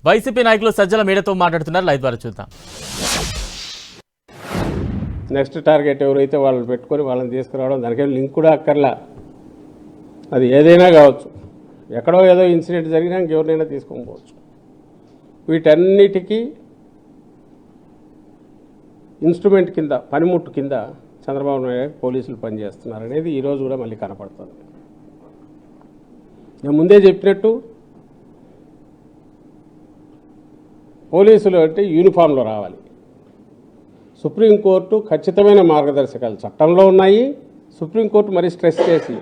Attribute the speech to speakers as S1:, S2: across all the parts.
S1: YCP నాయకులు సజ్జల మీడియాతో మాట్లాడుతున్నారు. లైవ్ ద్వారా చూద్దాం.
S2: నెక్స్ట్ టార్గెట్ ఎవరైతే వాళ్ళని పెట్టుకొని వాళ్ళని తీసుకురావడం, దానికేం లింక్ కూడా అక్కర్లా. అది ఏదైనా కావచ్చు, ఎక్కడో ఏదో ఇన్సిడెంట్ జరిగినా ఇంకెవరినైనా తీసుకొని పోవచ్చు. వీటన్నిటికీ ఇన్స్ట్రుమెంట్ కింద, పనిముట్టు కింద చంద్రబాబు నాయుడు పోలీసులు పనిచేస్తున్నారు అనేది ఈరోజు కూడా మళ్ళీ కనపడుతుంది. నేను ముందే చెప్పినట్టు పోలీసులు అంటే యూనిఫామ్లో రావాలి. సుప్రీంకోర్టు ఖచ్చితమైన మార్గదర్శకాలు చట్టంలో ఉన్నాయి. సుప్రీంకోర్టు మరీ స్ట్రెస్ చేసి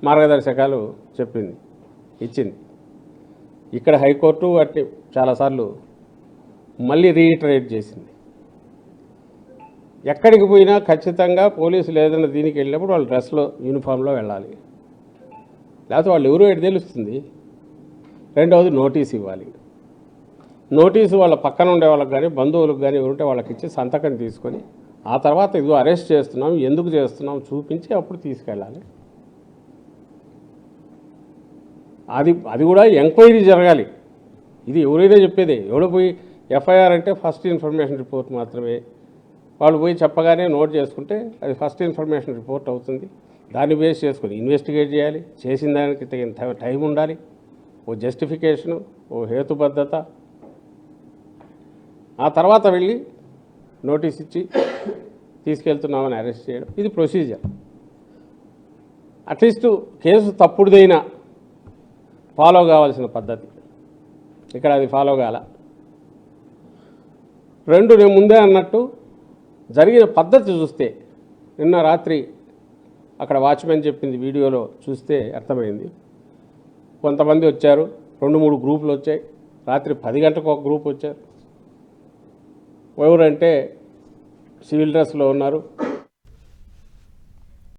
S2: మార్గదర్శకాలు ఇచ్చింది. ఇక్కడ హైకోర్టు వాటిని చాలాసార్లు మళ్ళీ రీఇటరేట్ చేసింది. ఎక్కడికి పోయినా ఖచ్చితంగా పోలీసులు ఏదైనా దీనికి వెళ్ళినప్పుడు వాళ్ళు డ్రెస్లో, యూనిఫామ్లో వెళ్ళాలి. లేకపోతే వాళ్ళు ఎవరో ఎటు తెలుస్తుంది. రెండవది నోటీస్ ఇవ్వాలి. నోటీసు వాళ్ళ పక్కన ఉండే వాళ్ళకి కానీ, బంధువులకు కానీ ఎవరుంటే వాళ్ళకి ఇచ్చి సంతకం తీసుకొని, ఆ తర్వాత ఇదిగో అరెస్ట్ చేస్తున్నాం, ఎందుకు చేస్తున్నాం చూపించి అప్పుడు తీసుకెళ్ళాలి. అది కూడా ఎంక్వైరీ జరగాలి. ఇది ఎవరైనా చెప్పేదే. ఎవడో పోయి ఎఫ్ఐఆర్ అంటే ఫస్ట్ ఇన్ఫర్మేషన్ రిపోర్ట్ మాత్రమే. వాళ్ళు పోయి చెప్పగానే నోట్ చేసుకుంటే అది ఫస్ట్ ఇన్ఫర్మేషన్ రిపోర్ట్ అవుతుంది. దాన్ని బేస్ చేసుకొని ఇన్వెస్టిగేట్ చేయాలి. చేసిన దానికి తగిన టైం ఉండాలి. ఓ జస్టిఫికేషను, ఓ హేతుబద్ధత. ఆ తర్వాత వెళ్ళి నోటీస్ ఇచ్చి తీసుకెళ్తున్నామని అరెస్ట్ చేయడం, ఇది ప్రొసీజర్. అట్లీస్ట్ కేసు తప్పుడుదైనా ఫాలో కావాల్సిన పద్ధతి. ఇక్కడ అది ఫాలో కాల. రెండు, నేను ముందే అన్నట్టు జరిగిన పద్ధతి చూస్తే, నిన్న రాత్రి అక్కడ వాచ్మెన్ చెప్పింది వీడియోలో చూస్తే అర్థమైంది. కొంతమంది వచ్చారు, 2-3 గ్రూపులు వచ్చాయి. రాత్రి 10 గంటలకు ఒక గ్రూప్ వచ్చారు. ఎవరంటే సివిల్ డ్రెస్లో ఉన్నారు,